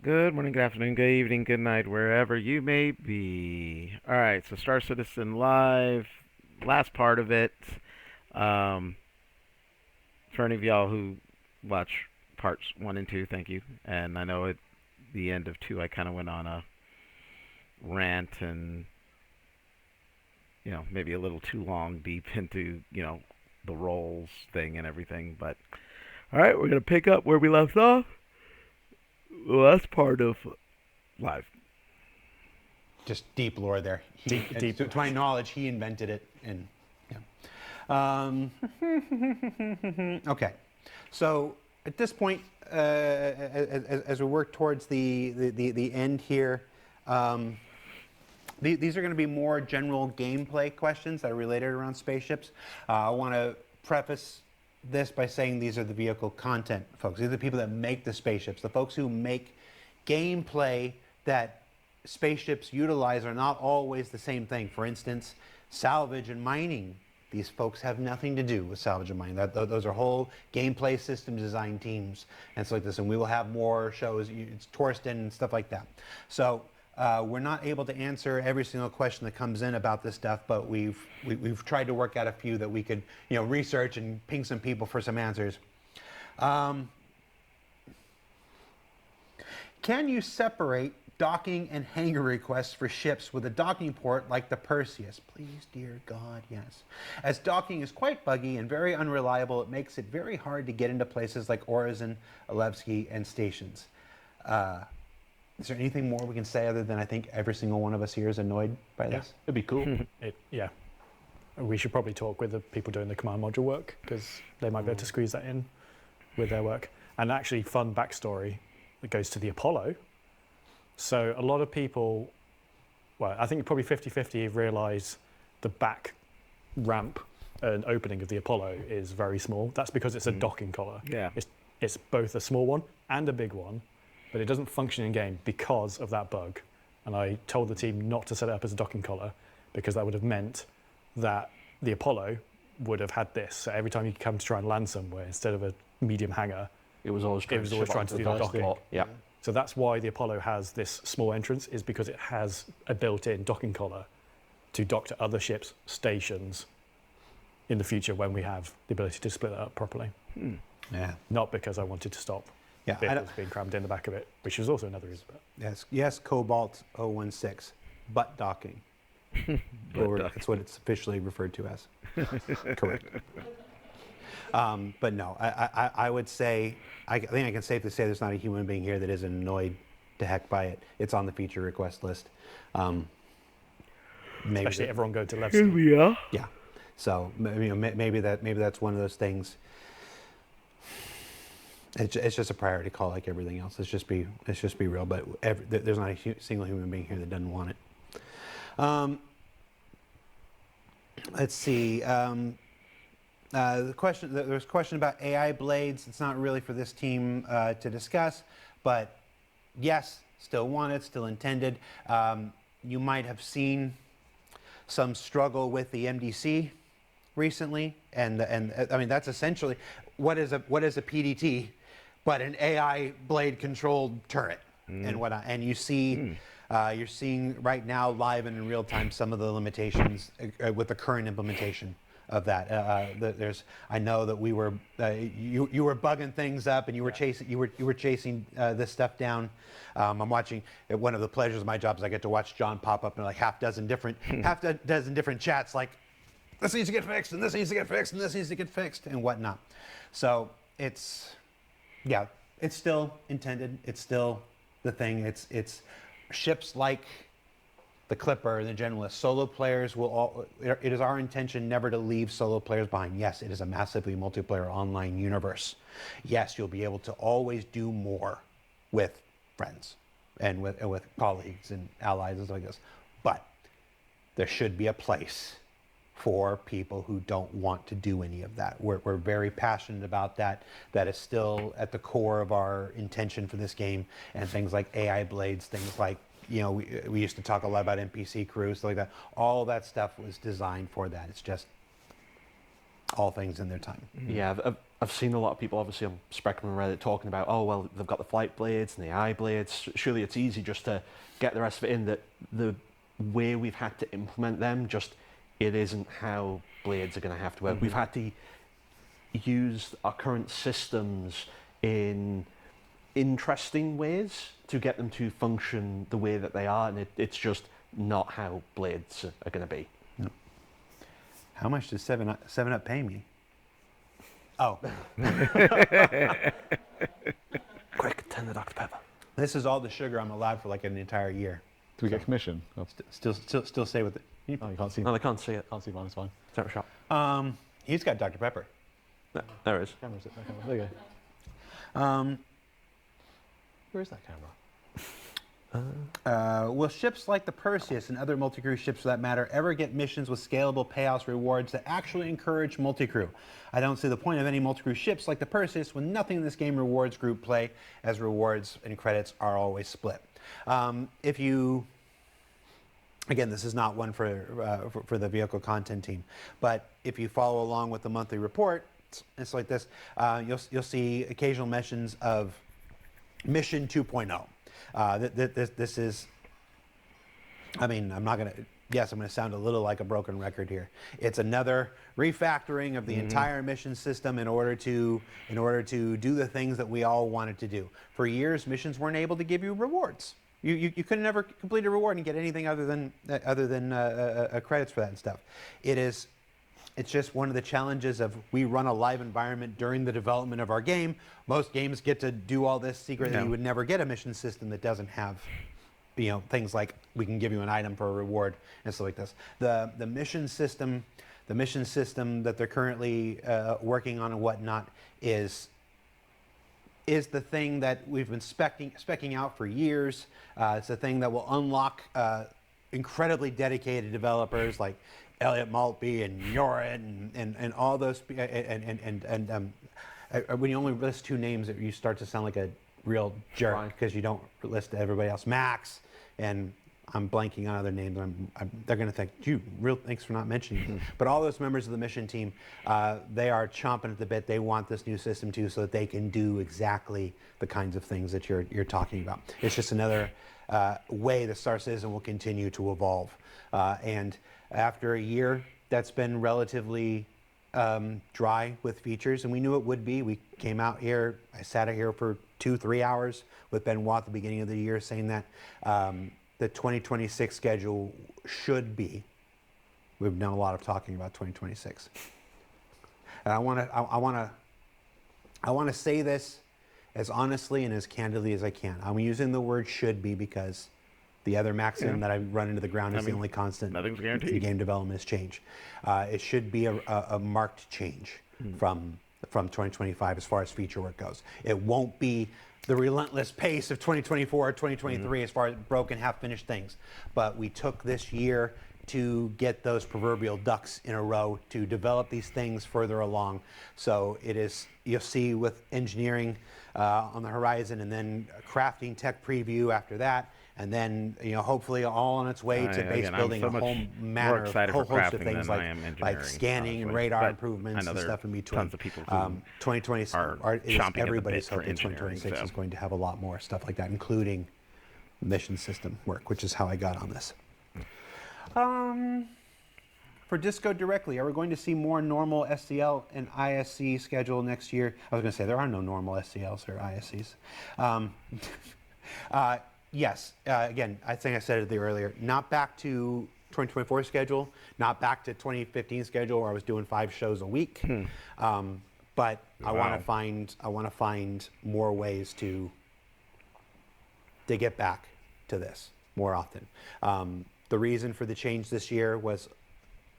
Good morning, good afternoon, good evening, good night, wherever you may be. All right, so Star Citizen Live, last part of it. Um, for any of y'all who watch parts one and two, thank you. And I know at the end of two, I kind of went on a rant and maybe a little too long, deep into the roles thing and everything. But all right, we're gonna pick up where we left off. The last part of live. Just deep lore there. Deep. To my knowledge, he invented it. And okay, so at this point, as we work towards the end here, these are going to be more general gameplay questions that are related around spaceships. I want to preface this by saying these are the vehicle content folks. These are the people that make the spaceships. The folks who make gameplay that spaceships utilize are not always the same thing. For instance, salvage and mining. These folks have nothing to do with salvage and mining. Those are whole gameplay system design teams and stuff like this. And we will have more shows. It's Torsten and stuff like that. So we're not able to answer every single question that comes in about this stuff, but we've tried to work out a few that we could research and ping some people for some answers. Can you separate docking and hangar requests for ships with a docking port like the Perseus? Please, dear God, yes. As docking is quite buggy and very unreliable, it makes it very hard to get into places like Orison, Alevsky, and stations. Is there anything more we can say other than I think every single one of us here is annoyed by this? It'd be cool. Yeah. We should probably talk with the people doing the command module work because they might be able to squeeze that in with their work. And actually, fun backstory that goes to the Apollo. So a lot of people, well, I think probably 50-50 realize the back ramp and opening of the Apollo is very small. That's because it's a docking collar. Yeah. It's both a small one and a big one, but it doesn't function in game because of that bug. And I told the team not to set it up as a docking collar because that would have meant that the Apollo would have had this. So every time you come to try and land somewhere, instead of a medium hangar, it was always trying to do the docking. Yeah. So that's why the Apollo has this small entrance, is because it has a built-in docking collar to dock to other ships' stations in the future when we have the ability to split that up properly. Yeah. Not because I wanted to stop vehicles being crammed in the back of it, which is also another reason. Yes, Cobalt 016, butt docking. That's what it's officially referred to as. Correct. But no, I would say, I think I can safely say there's not a human being here that isn't annoyed to heck by it. It's on the feature request list. Especially everyone going to Here Levski. we are. Yeah. So maybe that's one of those things. It's just a priority call like everything else. Let's just be real. But there's not a single human being here that doesn't want it. Let's see. There was a question about AI blades. It's not really for this team to discuss, but yes, still wanted, still intended. You might have seen some struggle with the MDC recently, and I mean that's essentially what is a PDT, but an AI blade controlled turret and whatnot. And you see. You're seeing right now, live and in real time, some of the limitations with the current implementation of that. I know that we were you were bugging things up, and you were chasing this stuff down. I'm watching. One of the pleasures of my job is I get to watch John pop up in like half dozen different chats, like this needs to get fixed, and this needs to get fixed, and this needs to get fixed, and whatnot. So it's still intended. It's still the thing. It's ships like the Clipper and the Generalist. Solo players it is our intention never to leave solo players behind. Yes, it is a massively multiplayer online universe. Yes, you'll be able to always do more with friends and with colleagues and allies and stuff like this. But there should be a place for people who don't want to do any of that. We're very passionate about that. That is still at the core of our intention for this game. And things like AI blades, things like, we used to talk a lot about NPC crews, stuff like that. All that stuff was designed for that. It's just all things in their time. Yeah, I've seen a lot of people, obviously, on Spectrum and Reddit talking about, oh, well, they've got the flight blades and the eye blades. Surely it's easy just to get the rest of it in. That the way we've had to implement them, it isn't how blades are going to have to work. We've had to use our current systems in interesting ways to get them to function the way that they are, and it's just not how blades are going to be. How much does 7-Up pay me? Oh, Quick, 10 the Dr. Pepper. this is all the sugar I'm allowed for like an entire year. Do we get commission? Oh, Still stay with it. oh, you can't see. No, they can't see it. Can't see mine. It's fine. It's out of shot. He's got Dr. Pepper. There it is. Camera's it. There you go. Where is that camera? Will ships like the Perseus and other multi-crew ships for that matter ever get missions with scalable payouts rewards that actually encourage multi-crew? I don't see the point of any multi-crew ships like the Perseus when nothing in this game rewards group play, as rewards and credits are always split. If you, again, this is not one for the vehicle content team, but if you follow along with the monthly report, it's like this. You'll see occasional mentions of Mission 2.0. This is, I mean, I'm going to sound a little like a broken record here. It's another refactoring of the entire mission system in order to do the things that we all wanted to do. For years, missions weren't able to give you rewards. You couldn't ever complete a reward and get anything other than credits for that and stuff. It's just one of the challenges of we run a live environment during the development of our game. Most games get to do all this secretly. You would never get a mission system that doesn't have, things like we can give you an item for a reward and stuff like this. The mission system that they're currently working on and whatnot is the thing that we've been specking out for years. It's the thing that will unlock incredibly dedicated developers like Elliot Maltby and Yorin and all those when you only list two names, you start to sound like a real jerk because you don't list everybody else. Max, and I'm blanking on other names. They're going to think, thanks for not mentioning them. But all those members of the mission team, they are chomping at the bit. They want this new system too, so that they can do exactly the kinds of things that you're talking about. It's just another way the Star Citizen will continue to evolve. And after a year, that's been relatively dry with features, and we knew it would be. We came out here, I sat here for 2-3 hours with Benoit at the beginning of the year saying that the 2026 schedule should be. We've done a lot of talking about 2026. And I want to say this as honestly and as candidly as I can. I'm using the word should be because the other maximum that I run into the ground is the only constant. Nothing's guaranteed. In game development is change. It should be a marked change from 2025 as far as feature work goes. It won't be the relentless pace of 2024 or 2023 as far as broken, half-finished things. But we took this year to get those proverbial ducks in a row to develop these things further along. So it is, you'll see with engineering on the horizon, and then crafting tech preview after that, and then hopefully all on its way to base building I'm so a whole manner of excited whole for host of crafting things than I am like engineering, scanning and honestly. radar But improvements I know and there stuff in are between. tons of people who 2020 are is chomping at the everybody's bit for hope that engineering, 2026 so. is going to have a lot more stuff like that, including mission system work, which is how I got on this. For Disco directly, are we going to see more normal SCL and ISC schedule next year? I was going to say there are no normal SCLs or ISCs. Yes, again, I think I said it earlier, not back to 2024 schedule, not back to 2015 schedule where I was doing 5 shows a week. But I want to find more ways to get back to this more often. The reason for the change this year was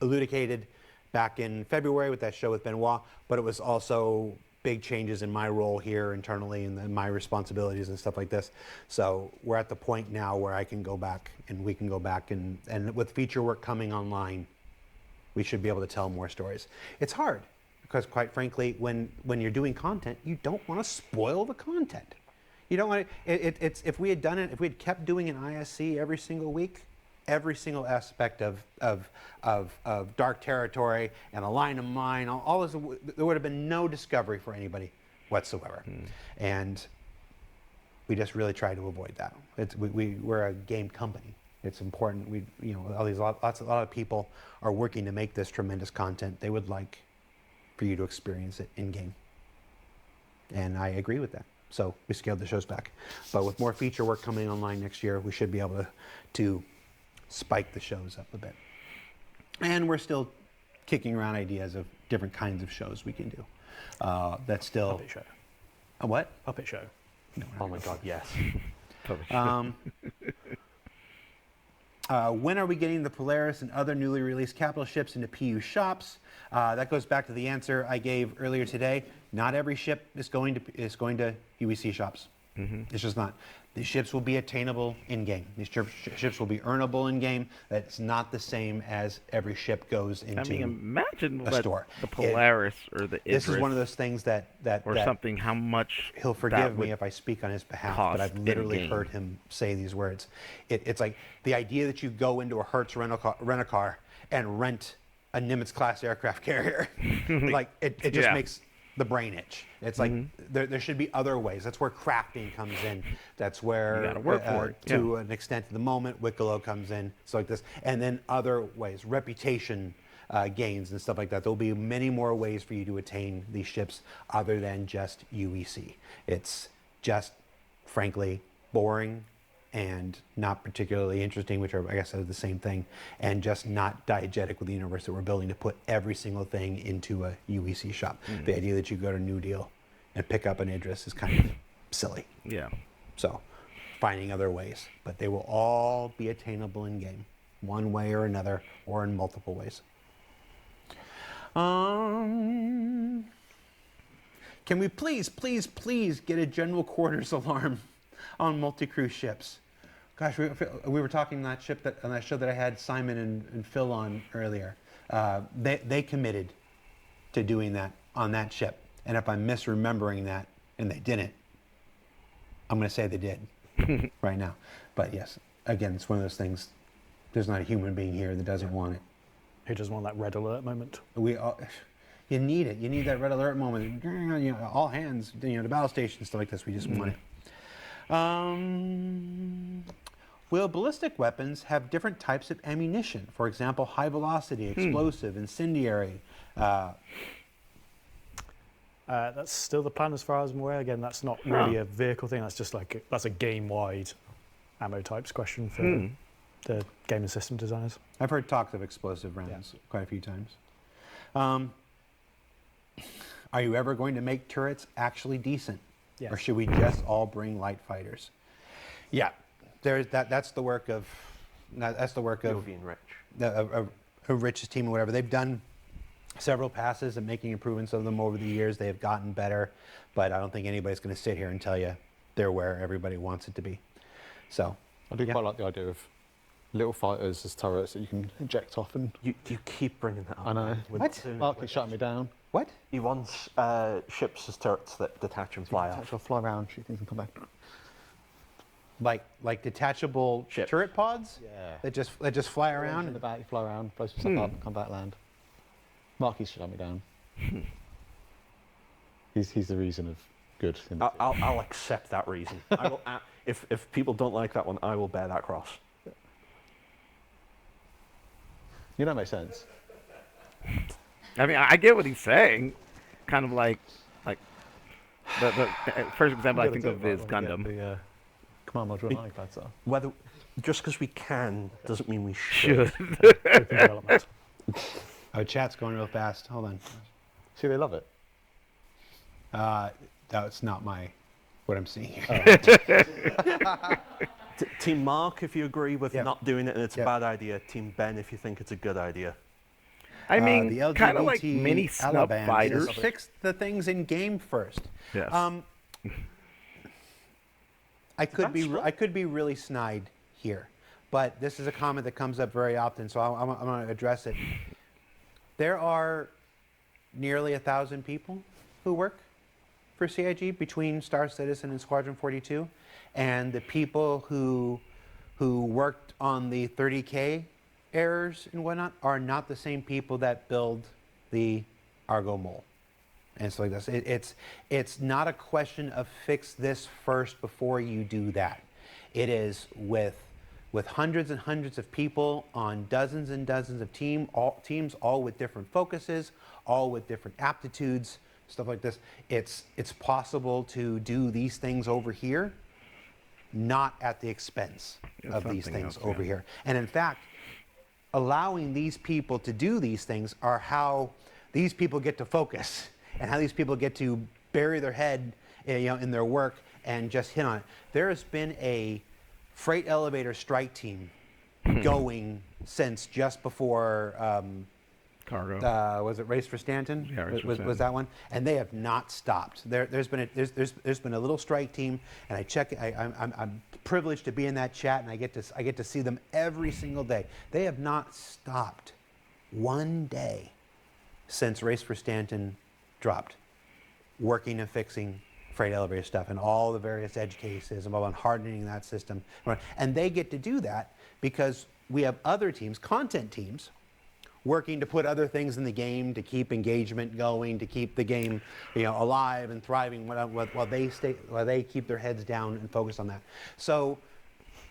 elucidated back in February with that show with Benoit, but it was also big changes in my role here internally and my responsibilities and stuff like this. So we're at the point now where I can go back and we can go back and with feature work coming online, we should be able to tell more stories. It's hard because quite frankly, when you're doing content, you don't want to spoil the content. You don't want to, if we had done it, if we had kept doing an ISC every single week, every single aspect of dark territory and a line of mine. All this, there would have been no discovery for anybody whatsoever, and we just really try to avoid that. We're a game company. It's important. A lot of people are working to make this tremendous content. They would like for you to experience it in game, and I agree with that. So we scaled the shows back, but with more feature work coming online next year, we should be able to spike the shows up a bit. And we're still kicking around ideas of different kinds of shows we can do. That's still Puppet show. a what? Puppet show. Oh my God, yes. When are we getting the Polaris and other newly released capital ships into PU shops? That goes back to the answer I gave earlier today. Not every ship is going to UEC shops. It's just not. The ships will be attainable in game. These ships will be earnable in game. That's not the same as every ship goes into. I mean, imagine a what store. the Polaris or the Idris This is one of those things that something. How much he'll that forgive me would if I speak on his behalf, cost but I've literally in-game. heard him say these words. It's like the idea that you go into a Hertz rent-a-car and rent a Nimitz class aircraft carrier, like it just Yeah. makes the brain itch. It's like there should be other ways. That's where crafting comes in. That's where You gotta work for it, to an extent, at the moment, Wicklow comes in, so like this, and then other ways, reputation gains and stuff like that. There'll be many more ways for you to attain these ships other than just UEC. It's just, frankly, boring and not particularly interesting, which are, I guess, are the same thing, and just not diegetic with the universe that we're building to put every single thing into a UEC shop. The idea that you go to New Deal and pick up an Idris is kind of silly. Yeah. So, finding other ways, but they will all be attainable in game, one way or another, or in multiple ways. Can we please get a general quarters alarm on multi-crew ships? Gosh, we were talking on that show that I had Simon and Phil on earlier. They committed to doing that on that ship, and if I'm misremembering that, and they didn't, I'm going to say they did right now. But yes, again, it's one of those things. There's not a human being here that doesn't want it. Who doesn't want that red alert moment? You need it. You need that red alert moment. All hands, to battle stations, stuff like this. We just want it. Will ballistic weapons have different types of ammunition? For example, high velocity, explosive, incendiary. That's still the plan as far as I'm aware. Again, that's not really a vehicle thing. That's just that's a game-wide ammo types question for the game and system designers. I've heard talks of explosive rounds quite a few times. Are you ever going to make turrets actually decent? Yes. Or should we just all bring light fighters? Yeah, that's the work of Yovi and Rich. of Rich's team or whatever. They've done several passes and making improvements of them over the years. They have gotten better, but I don't think anybody's going to sit here and tell you they're where everybody wants it to be. So I do quite like the idea of little fighters as turrets that you can eject off and. You keep bringing that up. I know. What? Mark is shutting me down. what? He wants ships as turrets that detach and fly off. I'll fly around, shoot things, and come back. Like detachable Ships. turret pods Yeah. that just fly In around? the back, you fly around, blow some stuff up, come back, land. Marky's shut me down. He's the reason of good. In the team. I'll accept that reason. I will, if people don't like that one, I will bear that cross. You know, it makes sense. I mean, I get what he's saying. Kind of like the first example I think of is Gundam. The command module and iPads are. Whether just because we can doesn't mean we should. Open development. Oh, chat's going real fast. Hold on. See, they love it. That's not what I'm seeing here. Team Mark, if you agree with Yep. not doing it and it's Yep. a bad idea. Team Ben, if you think it's a good idea. I The mean, LGBT kind of like mini snub Alabama fighters. says fix the things in game first. Yes. I could be That's right. I could be really snide here, but this is a comment that comes up very often, so I'm going to address it. There are nearly 1,000 people who work for CIG between Star Citizen and Squadron 42, and the people who who worked on the 30K errors and whatnot are not the same people that build the Argo Mole. And so like this, it's not a question of fix this first before you do that. It is with hundreds and hundreds of people on dozens and dozens of teams, all with different focuses, all with different aptitudes, stuff like this. It's possible to do these things over here, not at the expense of these something things else, over yeah. here. And in fact, allowing these people to do these things are how these people get to focus and how these people get to bury their head, in their work and just hit on it. There has been a freight elevator strike team going since just before Cargo. was it Race for Stanton? Yeah, Race for was Stanton. that one? And they have not stopped. There's been a little strike team, and I'm privileged to be in that chat, and I get to see them every single day. They have not stopped one day since Race for Stanton dropped, working and fixing freight elevator stuff and all the various edge cases and on hardening that system. And they get to do that because we have other teams, content teams, working to put other things in the game to keep engagement going, to keep the game, alive and thriving while they keep their heads down and focus on that. So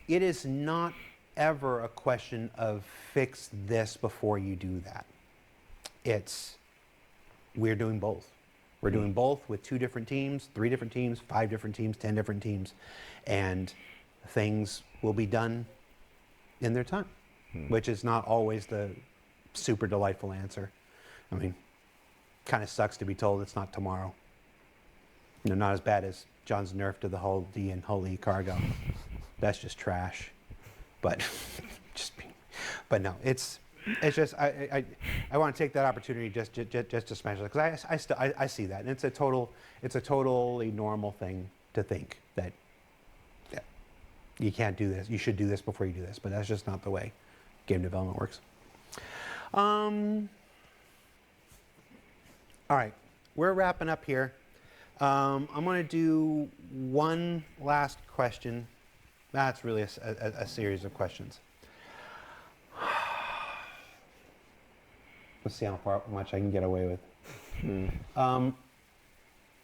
it is not ever a question of fix this before you do that. We're doing both. We're doing both with 2 different teams, 3 different teams, 5 different teams, 10 different teams, and things will be done in their time, which is not always the super delightful answer. I mean, kind of sucks to be told it's not tomorrow. Not as bad as John's nerf to the whole D and Holy Cargo. That's just trash. But but no, it's just I want to take that opportunity just to smash it because I see that, and it's a totally normal thing to think that you can't do this, you should do this before you do this, but that's just not the way game development works. All right, we're wrapping up here. I'm going to do one last question. That's really a series of questions. Let's see how much I can get away with.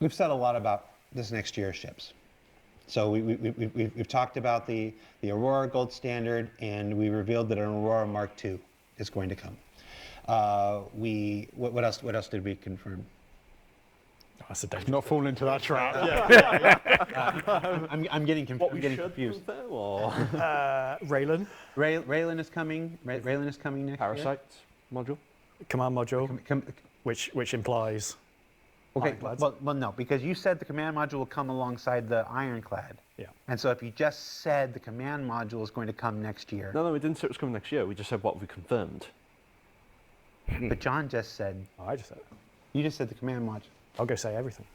We've said a lot about this next year's ships. So we've talked about the Aurora Gold Standard, and we revealed that an Aurora Mark II is going to come. What else did we confirm? Oh, that's a dangerous. Not fall into that trap. I'm getting confused. Raylan, Raylan is coming. Raylan is coming next year. Parasite module. command module, which implies Okay, ironclads. well, no, because you said the command module will come alongside the ironclad. Yeah. And so if you just said the command module is going to come next year, No, we didn't say it was coming next year. We just said what we confirmed. but John just said, I just said it. you just said the command module. I'll go say everything.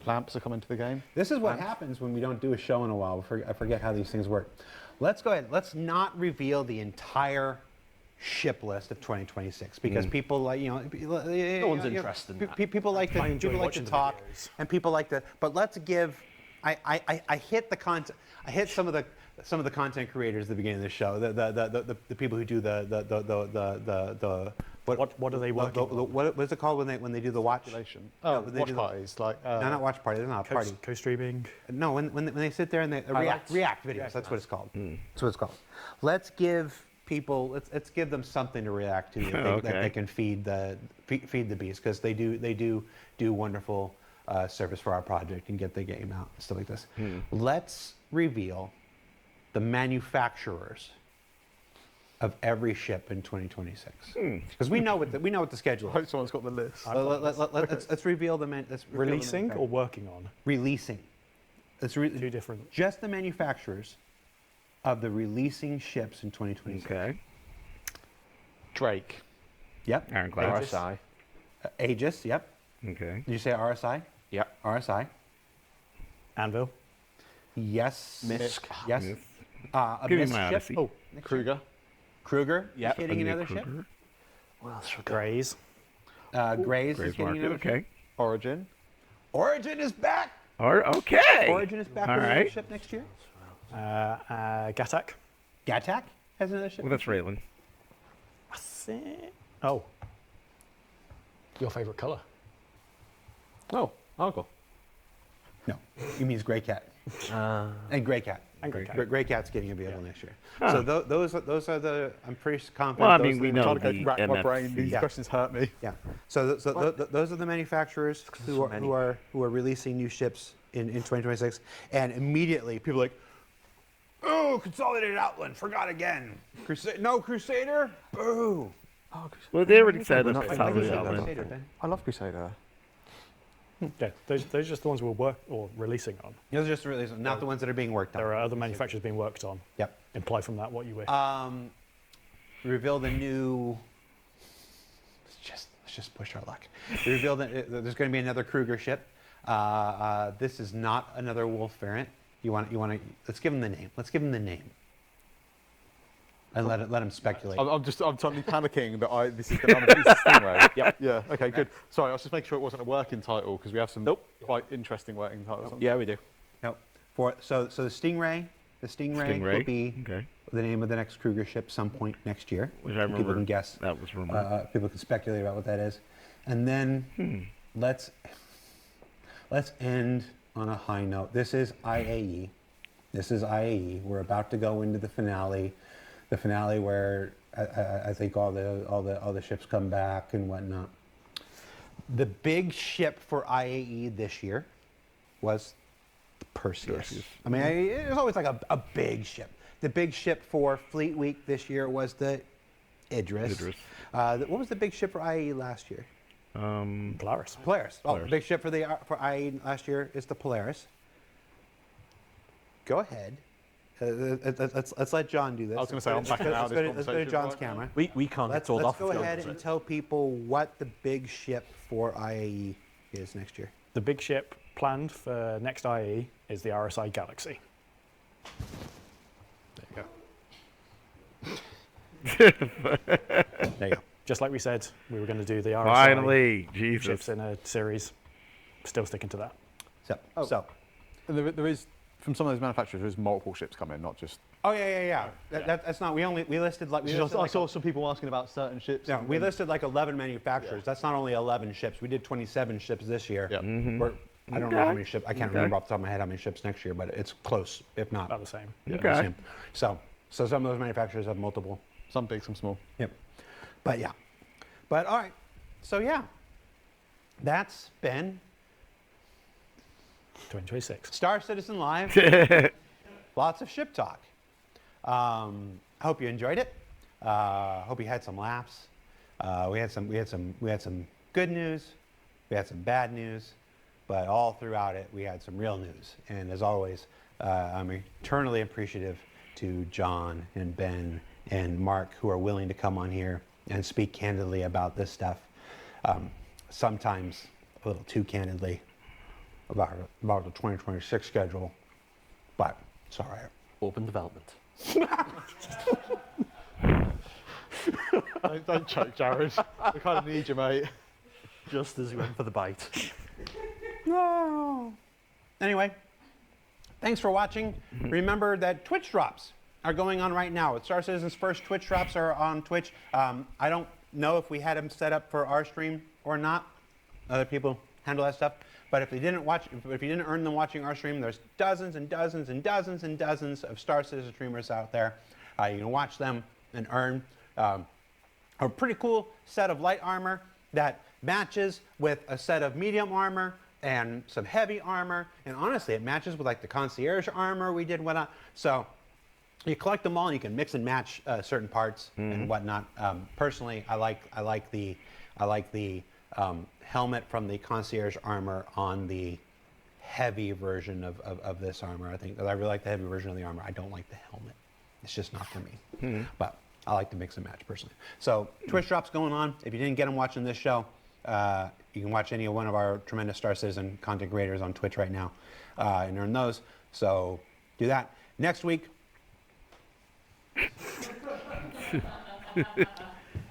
Lamps are coming to the game. This is what happens when we don't do a show in a while. I forget how these things work. Let's go ahead. Let's not reveal the entire ship list of 2026 because people like, no one's interested in that. People like to I enjoy people like to watching the talk videos. and people like to, but let's give, I hit the content, I hit some of the content creators at the beginning of the show, the people who do the What are they working on? what is it called when they do the watch? Oh, when they watch do parties like. No, not watch party. That's not a party. Co-streaming. No, when they sit there and they react videos. That's what it's called. That's what it's called. Let's give people. Let's give them something to react to that they can feed the beast because they do wonderful service for our project and get the game out and stuff like this. Let's reveal the manufacturers of every ship in 2026 because we know what the schedule I is. hope someone's got the list. Let's reveal the Releasing or working on? releasing. Two different. Just the manufacturers of the releasing ships in 2026. Okay. Drake. Yep. Ironclad. RSI. Aegis. Yep. Okay. Did you say RSI? Yep. RSI. Anvil. Yes. Misk. Yes. Yes. A Give me Misk my ship. Odyssey. Oh, Kruger. Kruger. Yep. Is getting A new another ship. Kruger. What else we got? Grays. Grays is Grace getting Market. another Okay. ship. Origin. Origin is back. Okay. Origin is back All with another right. ship next year. Gatak. Gatak has another ship. Well, that's Raylan. Oh. Your favorite color? Oh, Argo. No, he means Grey Cat. And Grey Cat. And Grey Cat. Grey Cat's getting a vehicle next year. Huh. So those are the. I'm pretty confident. Well, I those mean, are we the- know Can't the rack my brain. MFC. These Yeah. questions hurt me. Yeah. So those are the manufacturers who are releasing new ships in 2026, and immediately people are like, oh, Consolidated Outland, forgot again. No Crusader, boo. Oh, Well, they already said we're it's not- Consolidated I- I- Outland. Crusader, Ben. I love Crusader. Yeah, those are just the ones we're releasing on. Those are just really not the ones that are being worked on. There are other manufacturers being worked on. Yep. Imply from that what you wish. Revealed a new. Let's just push our luck. They revealed that there's going to be another Kruger ship. This is not another Wolf variant. You want to? Let's give him the name. Let's give him the name. And let him speculate. I'm suddenly panicking that this is the none of these Stingray. Yep. Yeah. Okay. Good. Sorry, I was just making sure it wasn't a working title because we have some quite interesting working titles. Yeah, we do. Nope. So the Stingray will be Okay. the name of the next Kruger ship some point next year. Which I remember. People can guess. That was rumored. People can speculate about what that is, and then let's end on a high note. This is IAE. We're about to go into the finale. The finale where I think all the ships come back and whatnot. The big ship for IAE this year was the Perseus. I mean, it was always like a big ship. The big ship for Fleet Week this year was the Idris. What was the big ship for IAE last year? Polaris. Polaris. Oh, the Polaris. big ship for IAE last year is the Polaris. Go ahead. Let's let John do this. I was gonna say, I'm backing out of this Let's go to conversation John's right now. camera. We can't Let's get told off. go if John ahead does and it. tell people what the big ship for IAE is next year. The big ship planned for next IE is the RSI Galaxy. There you go. There you go. Just like we said, we were going to do the RSI Finally, Jesus. ships in a series. Still sticking to that. So. And there is from some of those manufacturers. There is multiple ships coming, not just. Oh yeah. That's not. We listed like. I saw some people asking about certain ships. No, we listed like 11 manufacturers. That's not only 11 ships. We did 27 ships this year. Yeah. I don't know how many ships. I can't remember off the top of my head how many ships next year, but it's close, if not. About the same. the Okay. same. So some of those manufacturers have multiple. Some big, some small. Yep. But yeah. But all right. So yeah. That's been 2026. Star Citizen Live. Lots of ship talk. I hope you enjoyed it. Hope you had some laughs. We had some good news. We had some bad news, but all throughout it, we had some real news. And as always, I'm eternally appreciative to John and Ben and Mark who are willing to come on here and speak candidly about this stuff. Sometimes a little too candidly about the 2026 schedule, but it's all right. Open development. Don't choke, Jared. We kind of need you, mate. Just as you went for the bite. No. Anyway, thanks for watching. Remember that Twitch drops are going on right now. Star Citizen's first Twitch drops are on Twitch. I don't know if we had them set up for our stream or not. Other people handle that stuff. But if you didn't earn them watching our stream, there's dozens and dozens and dozens and dozens of Star Citizen streamers out there. You can watch them and earn a pretty cool set of light armor that matches with a set of medium armor and some heavy armor. And honestly, it matches with like the concierge armor we did, whatnot. So you collect them all and you can mix and match certain parts and whatnot. Personally, I like the helmet from the concierge armor on the heavy version of this armor. I really like the heavy version of the armor. I don't like the helmet. It's just not for me. But I like to mix and match personally. So Twitch drops going on. If you didn't get them watching this show, you can watch any one of our tremendous Star Citizen content creators on Twitch right now and earn those. So do that. Next week,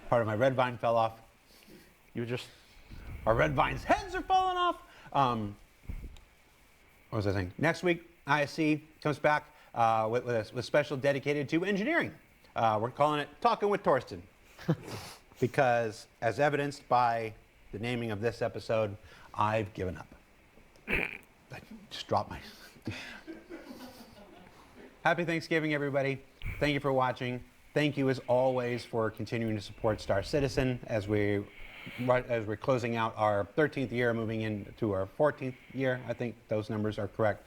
part of my red vine fell off. Our red vine's heads are falling off. What was I saying? Next week, ISC comes back. with special dedicated to engineering. We're calling it Talking with Torsten. Because, as evidenced by the naming of this episode, I've given up. I just dropped my... Happy Thanksgiving, everybody. Thank you for watching. Thank you, as always, for continuing to support Star Citizen as we're closing out our 13th year, moving into our 14th year. I think those numbers are correct.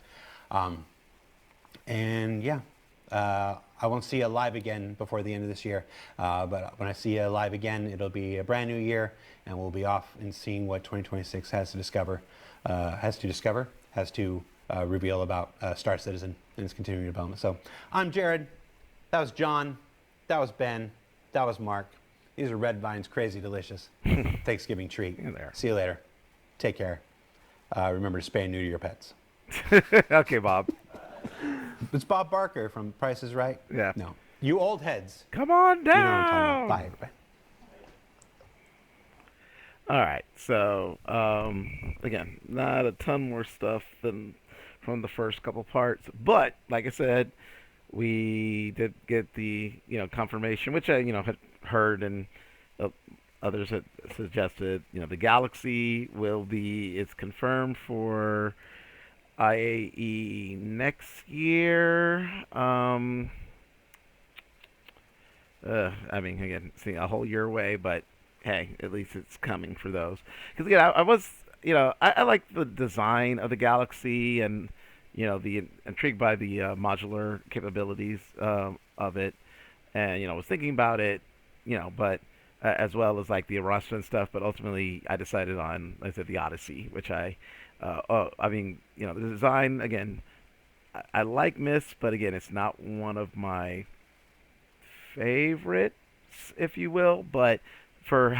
And yeah, I won't see you live again before the end of this year. But when I see you live again, it'll be a brand new year, and we'll be off and seeing what 2026 has to reveal about Star Citizen and its continuing development. So I'm Jared. That was John. That was Ben. That was Mark. These are Red Vine's Crazy Delicious Thanksgiving treat. There. See you later. Take care. Remember to spay and neuter your pets. Okay, Bob. It's Bob Barker from Price is Right. Yeah. No. You old heads. Come on You know what I'm talking down. about. Bye, everybody. All right. So, again, not a ton more stuff than from the first couple parts, but like I said, we did get the confirmation, which I had heard, and others had suggested. The Galaxy it's confirmed for IAE next year. I mean, again, seeing a whole year away, but hey, at least it's coming for those. Because again, I was, I like the design of the Galaxy, and the intrigued by the modular capabilities of it, and was thinking about it, but as well as like the Arasta and stuff. But ultimately, I decided on, like I said, the Odyssey, which I mean, the design, again, I like Myst, but again, it's not one of my favorites, if you will. But for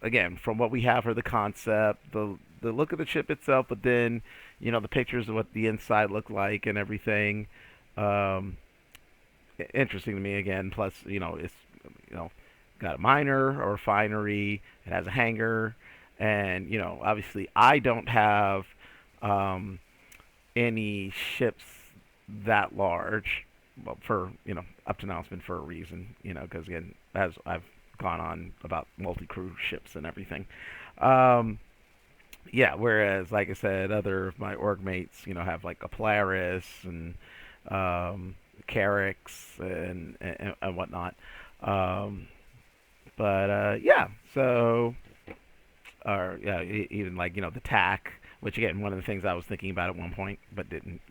again, from what we have for the concept, the look of the chip itself, but then, the pictures of what the inside looked like and everything, interesting to me again. Plus, it's, got a miner or refinery, it has a hangar. And, obviously I don't have any ships that large. Well, for, up to now it's been for a reason, because again, as I've gone on about multi-crew ships and everything. Yeah, whereas, like I said, other of my org mates, have like a Polaris and Carrax and whatnot. Yeah, so... Or yeah, even like the TAC, which again, one of the things I was thinking about at one point, but didn't.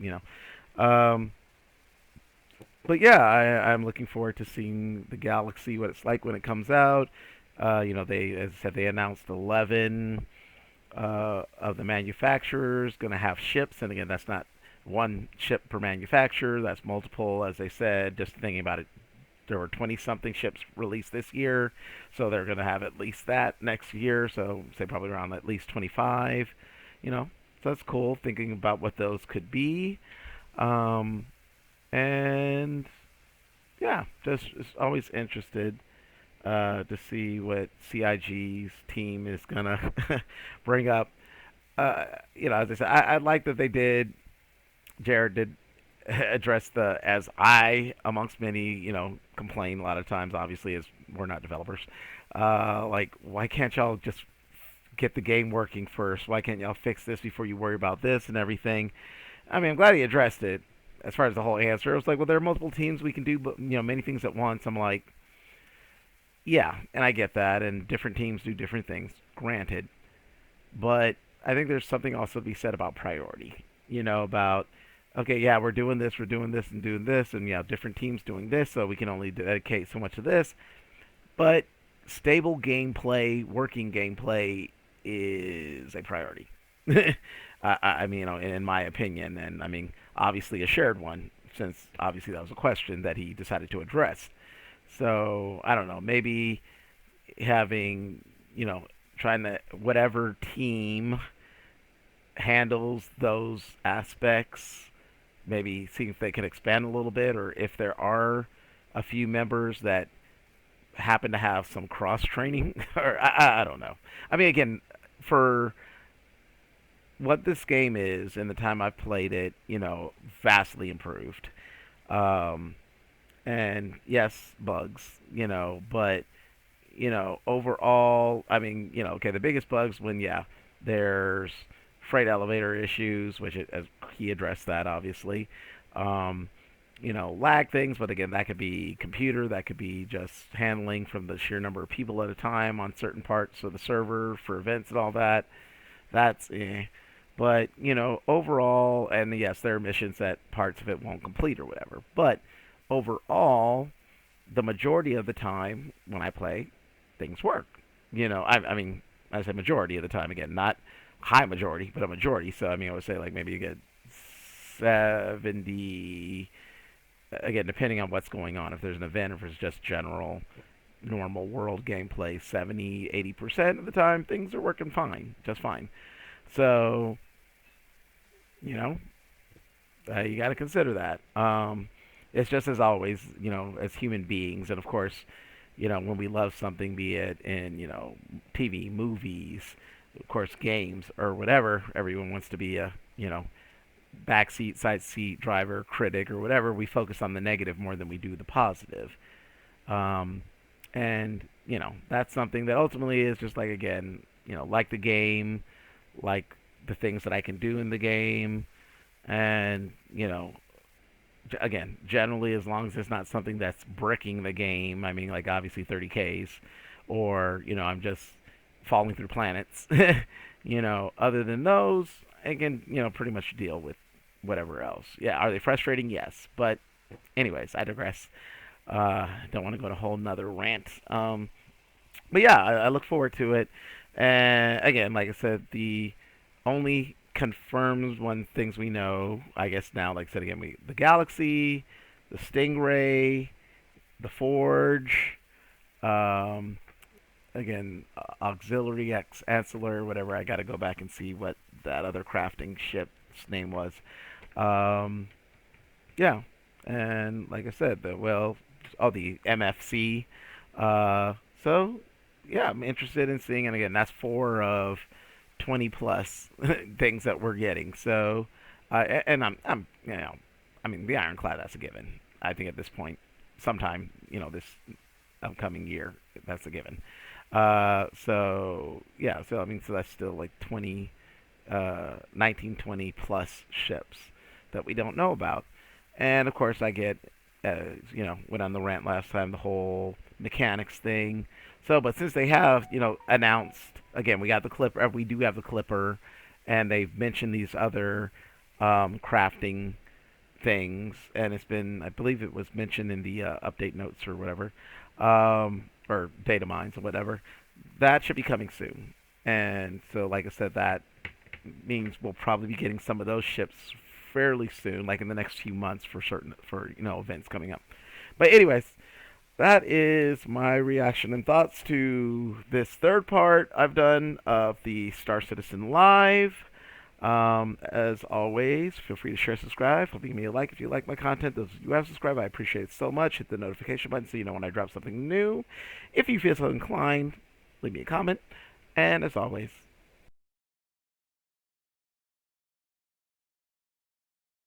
But yeah, I'm looking forward to seeing the Galaxy, what it's like when it comes out. They, as I said, they announced 11 of the manufacturers going to have ships, and again, that's not one ship per manufacturer. That's multiple, as they said. Just thinking about it. There were 20-something ships released this year, so they're going to have at least that next year, so say probably around at least 25, so that's cool, thinking about what those could be, and yeah, just always interested to see what CIG's team is going to bring up. As I said, I like that they did, Jared did address as I, amongst many, complain a lot of times, obviously, as we're not developers, like, why can't y'all just get the game working first? Why can't y'all fix this before you worry about this and everything? I mean, I'm glad he addressed it. As far as the whole answer, it was like, well, there are multiple teams we can do, but many things at once. I'm like, yeah, and I get that, and different teams do different things, granted, but I think there's something also to be said about priority, about, okay, yeah, we're doing this, and doing this, and different teams doing this, so we can only dedicate so much to this. But stable gameplay, working gameplay is a priority. I mean, in my opinion, and I mean, obviously a shared one, since obviously that was a question that he decided to address. So, I don't know, maybe having, trying to, whatever team handles those aspects, maybe see if they can expand a little bit, or if there are a few members that happen to have some cross training, or I don't know. I mean, again, for what this game is in the time I've played it, vastly improved. Um, and yes, bugs, but overall, I mean, okay, the biggest bugs when there's freight elevator issues, which as he addressed that obviously. Um, lag things, but again, that could be computer, that could be just handling from the sheer number of people at a time on certain parts of the server for events and all that. That's But, overall, and yes, there are missions that parts of it won't complete or whatever. But overall, the majority of the time when I play, things work. I mean, I say majority of the time again, not high majority, but a majority. So, I mean, I would say like maybe you get 70, again, depending on what's going on. If there's an event, if it's just general normal world gameplay, 70, 80% of the time, things are working fine, just fine. So, you know, you got to consider that. It's just as always, as human beings, and of course, when we love something, be it in, TV, movies, of course, games, or whatever, everyone wants to be a, backseat, side seat driver, critic, or whatever. We focus on the negative more than we do the positive. Um, and, that's something that ultimately is just like, again, like the game, like the things that I can do in the game, and, again, generally, as long as it's not something that's bricking the game, I mean, like obviously 30Ks, or, I'm just falling through planets, other than those, I can, pretty much deal with whatever else. Yeah, are they frustrating? Yes. But, anyways, I digress. Don't want to go on a whole nother rant. But yeah, I look forward to it. And again, like I said, the only confirms one things we know, I guess now, like I said again, the Galaxy, the Stingray, the Forge, um, again, Auxiliary X Ancillary, whatever. I got to go back and see what that other crafting ship's name was. Um, yeah, and like I said, the MFC. So yeah, I'm interested in seeing, and again, that's 4 of 20 plus things that we're getting. So, and I'm, I mean, the Ironclad, that's a given. I think at this point, sometime, this upcoming year, that's a given. So yeah, so I mean, so that's still like 19, 20 plus ships that we don't know about. And of course, I get, went on the rant last time, the whole mechanics thing. So, but since they have, announced, again, we do have the Clipper, and they've mentioned these other crafting things, and it's been, I believe it was mentioned in the update notes or whatever, or data mines or whatever. That should be coming soon. And so, like I said, that means we'll probably be getting some of those ships fairly soon, like in the next few months for events coming up. But anyways, that is my reaction and thoughts to this third part I've done of the Star Citizen Live. As always, feel free to share, subscribe. Give me a like if you like my content. Those of you who have subscribed, I appreciate it so much. Hit the notification button so you know when I drop something new. If you feel so inclined, leave me a comment. And as always,